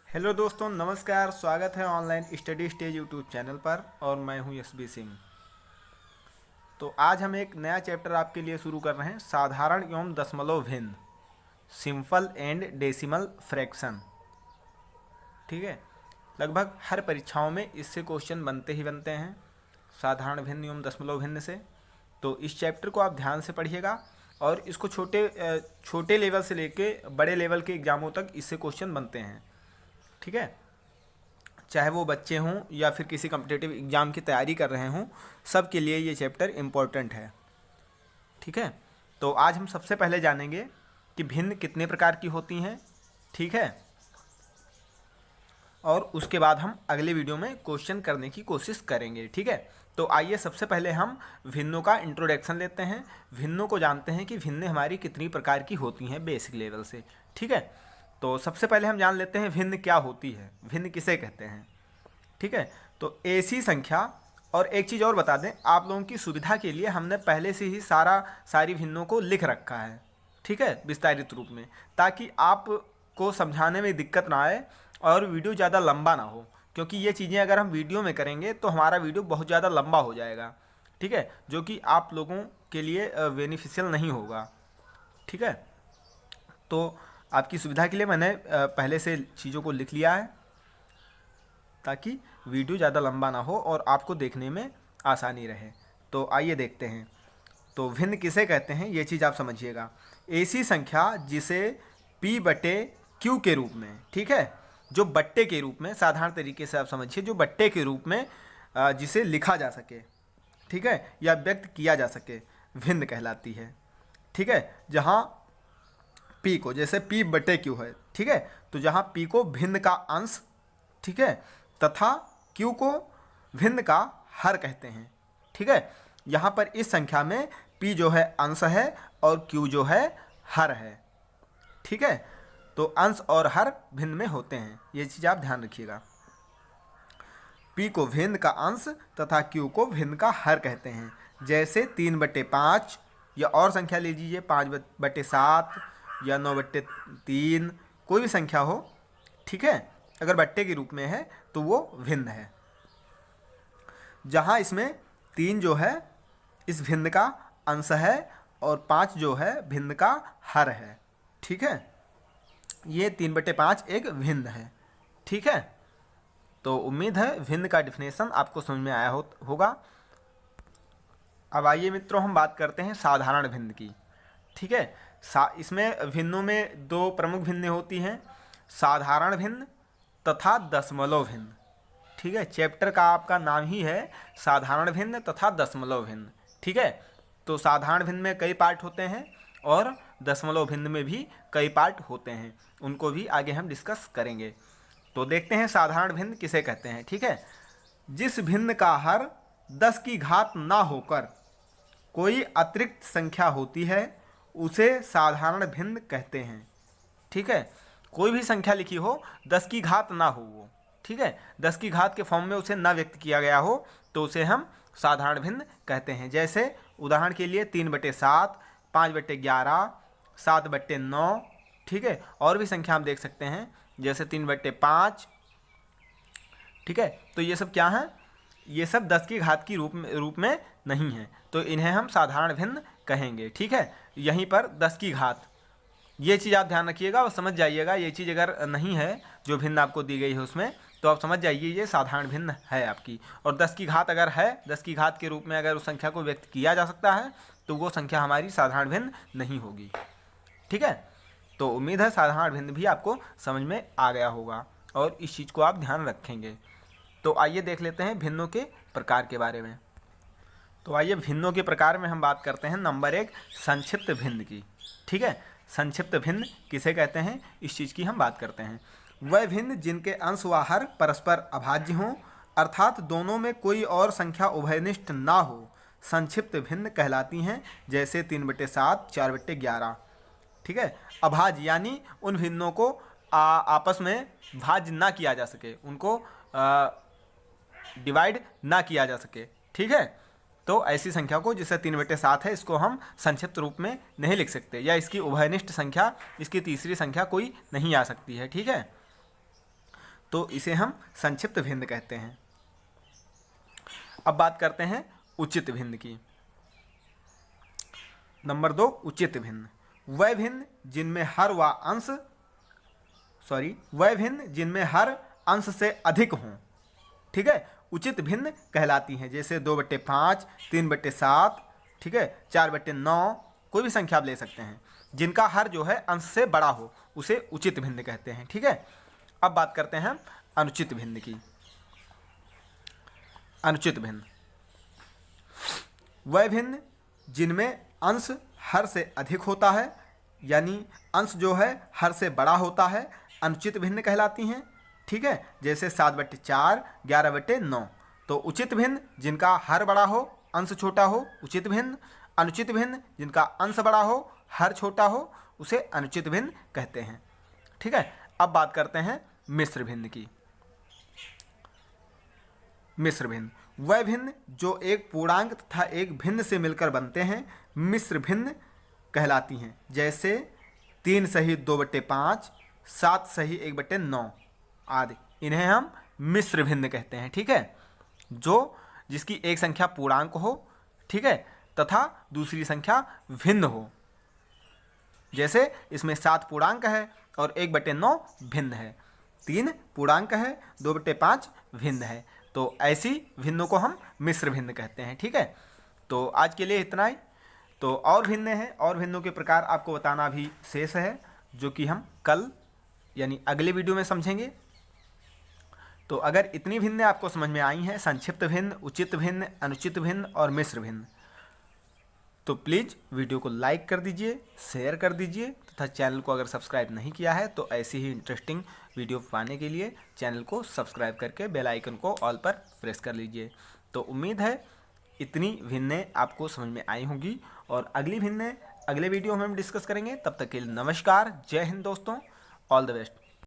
Hello दोस्तों, नमस्कार। स्वागत है online study stage YouTube channel पर और मैं हूं एसबी सिंह। तो आज हम एक नया चैप्टर आपके लिए शुरू कर रहे हैं, साधारण एवं दशमलव भिन्न, सिंपल एंड डेसिमल फ्रैक्शन। ठीक है, लगभग हर परीक्षाओं में इससे क्वेश्चन बनते ही बनते हैं, साधारण भिन्न एवं दशमलव भिन्न से। तो इस चैप्टर को आप ध्यान से पढ़िएगा और इसको छोटे लेवल से लेके बड़े लेवल के एग्जामों तक इससे क्वेश्चन बनते हैं। ठीक है, चाहे वो बच्चे हों या फिर किसी कम्पिटिटिव एग्ज़ाम की तैयारी कर रहे हों, सब के लिए ये चैप्टर इम्पोर्टेंट है। ठीक है, तो आज हम सबसे पहले जानेंगे कि भिन्न कितने प्रकार की होती हैं। ठीक है, और उसके बाद हम अगले वीडियो में क्वेश्चन करने की कोशिश करेंगे। ठीक है, तो आइए सबसे पहले हम भिन्नों का इंट्रोडक्शन लेते हैं, भिन्नों को जानते हैं कि भिन्न हमारी कितनी प्रकार की होती हैं बेसिक लेवल से। ठीक है, तो सबसे पहले हम जान लेते हैं भिन्न क्या होती है, भिन्न किसे कहते हैं। ठीक है, तो ऐसी संख्या, और एक चीज़ और बता दें, आप लोगों की सुविधा के लिए हमने पहले से ही सारी भिन्नों को लिख रखा है। ठीक है, विस्तारित रूप में, ताकि आपको समझाने में दिक्कत ना आए और वीडियो ज़्यादा लंबा ना हो, क्योंकि ये चीज़ें अगर हम वीडियो में करेंगे तो हमारा वीडियो बहुत ज़्यादा लंबा हो जाएगा। ठीक है, जो कि आप लोगों के लिए बेनिफिशियल नहीं होगा। ठीक है, तो आपकी सुविधा के लिए मैंने पहले से चीज़ों को लिख लिया है, ताकि वीडियो ज़्यादा लंबा ना हो और आपको देखने में आसानी रहे। तो आइए देखते हैं। तो भिन्न किसे कहते हैं ये चीज़ आप समझिएगा। ऐसी संख्या जिसे P बटे Q के रूप में, ठीक है, जो बट्टे के रूप में, साधारण तरीके से आप समझिए, जो बट्टे के रूप में जिसे लिखा जा सके, ठीक है, या व्यक्त किया जा सके, भिन्न कहलाती है। ठीक है, जहाँ P को, जैसे P बटे Q है, ठीक है, तो जहाँ P को भिन्न का अंश, ठीक है, तथा Q को भिन्न का हर कहते हैं। ठीक है, यहाँ पर इस संख्या में P जो है अंश है और Q जो है हर है। ठीक है, तो अंश और हर भिन्न में होते हैं, ये चीज़ आप ध्यान रखिएगा। P को भिन्न का अंश तथा Q को भिन्न का हर कहते हैं। जैसे 3/5, या और संख्या ले लीजिए 5/7 या 9/3, कोई भी संख्या हो। ठीक है, अगर बट्टे के रूप में है तो वो भिन्न है। जहाँ इसमें 3 जो है इस भिन्न का अंश है और 5 जो है भिन्न का हर है। ठीक है, ये 3/5 एक भिन्न है। ठीक है, तो उम्मीद है भिन्न का डिफिनेशन आपको समझ में आया होगा। अब आइए मित्रों, हम बात करते हैं साधारण भिन्न की। ठीक है, इसमें भिन्नों में दो प्रमुख भिन्न होती हैं, साधारण भिन्न तथा दशमलव भिन्न। ठीक है, चैप्टर का आपका नाम ही है साधारण भिन्न तथा दशमलव भिन्न। ठीक है, तो साधारण भिन्न में कई पार्ट होते हैं और दशमलव भिन्न में भी कई पार्ट होते हैं, उनको भी आगे हम डिस्कस करेंगे। तो देखते हैं साधारण भिन्न किसे कहते हैं। ठीक है, जिस भिन्न का हर 10 की घात ना होकर कोई अतिरिक्त संख्या होती है उसे साधारण भिन्न कहते हैं। ठीक है, कोई भी संख्या लिखी हो, 10 की घात ना हो वो, ठीक है, 10 की घात के फॉर्म में उसे ना व्यक्त किया गया हो, तो उसे हम साधारण भिन्न कहते हैं। जैसे उदाहरण के लिए 3/7, 5/11, 7/9। ठीक है, और भी संख्या हम देख सकते हैं, जैसे 3/5। ठीक है, तो ये सब क्या हैं, ये सब 10 की घात की रूप में नहीं है, तो इन्हें हम साधारण भिन्न कहेंगे। ठीक है, यहीं पर 10 की घात, ये चीज़ आप ध्यान रखिएगा और समझ जाइएगा। ये चीज़ अगर नहीं है जो भिन्न आपको दी गई है उसमें, तो आप समझ जाइए ये साधारण भिन्न है आपकी। और 10 की घात अगर है, 10 की घात के रूप में अगर उस संख्या को व्यक्त किया जा सकता है, तो वो संख्या हमारी साधारण भिन्न नहीं होगी। ठीक है, तो उम्मीद है साधारण भिन्न भी आपको समझ में आ गया होगा और इस चीज़ को आप ध्यान रखेंगे। तो आइए देख लेते हैं भिन्नों के प्रकार के बारे में। तो आइए भिन्नों के प्रकार में हम बात करते हैं नंबर 1, संक्षिप्त भिन्न की। ठीक है, संक्षिप्त भिन्न किसे कहते हैं, इस चीज़ की हम बात करते हैं। वह भिन्न जिनके अंश व हर परस्पर अभाज्य हों, अर्थात दोनों में कोई और संख्या उभयनिष्ठ ना हो, संक्षिप्त भिन्न कहलाती हैं। जैसे 3/7, 4/11। ठीक है, अभाज्य यानी उन भिन्नों को आपस में भाज्य ना किया जा सके, उनको डिवाइड ना किया जा सके। ठीक है, तो ऐसी संख्या को, जिसे 3/7 है, इसको हम संक्षिप्त रूप में नहीं लिख सकते, या इसकी उभयनिष्ठ संख्या, इसकी तीसरी संख्या कोई नहीं आ सकती है। ठीक है, तो इसे हम संक्षिप्त भिन्न कहते हैं। अब बात करते हैं उचित भिन्न की। नंबर 2, उचित भिन्न। वह भिन्न जिनमें हर अंश से अधिक हों, ठीक है, उचित भिन्न कहलाती हैं। जैसे 2/5, 3/7, ठीक है, 4/9, कोई भी संख्या आप ले सकते हैं। जिनका हर जो है अंश से बड़ा हो उसे उचित भिन्न कहते हैं, ठीक है। अब बात करते हैं अनुचित भिन्न की। अनुचित भिन्न वह भिन्न जिनमें अंश हर से अधिक होता है, यानी अंश जो है हर से बड़ा होता है, अनुचित भिन्न कहलाती हैं, ठीक है। जैसे 7/4, 11/9। तो उचित भिन्न जिनका हर बड़ा हो अंश छोटा हो, उचित भिन्न। अनुचित भिन्न जिनका अंश बड़ा हो हर छोटा हो, उसे अनुचित भिन्न कहते हैं, ठीक है। अब बात करते हैं मिश्र भिन्न की। मिश्र भिन्न वह भिन्न जो एक पूर्णांक तथा एक भिन्न से मिलकर बनते हैं, मिश्र भिन्न कहलाती हैं। जैसे 3 सही 2/5, 7 सही 1/9 आदि, इन्हें हम मिश्र भिन्न कहते हैं, ठीक है। जिसकी एक संख्या पूर्णांक हो, ठीक है, तथा दूसरी संख्या भिन्न हो। जैसे इसमें 7 पूर्णांक है और 1/9 भिन्न है, 3 पूर्णांक है, 2/5 भिन्न है। तो ऐसी भिन्नों को हम मिश्र भिन्न कहते हैं, ठीक है। तो आज के लिए इतना ही। तो और भिन्न है, और भिन्नों के प्रकार आपको बताना भी शेष है, जो कि हम कल यानी अगले वीडियो में समझेंगे। तो अगर इतनी भिन्न आपको समझ में आई हैं, संक्षिप्त भिन्न, उचित भिन्न, अनुचित भिन्न और मिश्र भिन्न, तो प्लीज़ वीडियो को लाइक कर दीजिए, शेयर कर दीजिए तथा चैनल को अगर सब्सक्राइब नहीं किया है तो ऐसी ही इंटरेस्टिंग वीडियो पाने के लिए चैनल को सब्सक्राइब करके बेल आइकन को ऑल पर प्रेस कर लीजिए। तो उम्मीद है इतनी भिन्नें आपको समझ में आई होंगी, और अगली भिन्नें अगले वीडियो में हम डिस्कस करेंगे। तब तक के लिए नमस्कार, जय हिंद दोस्तों, ऑल द बेस्ट।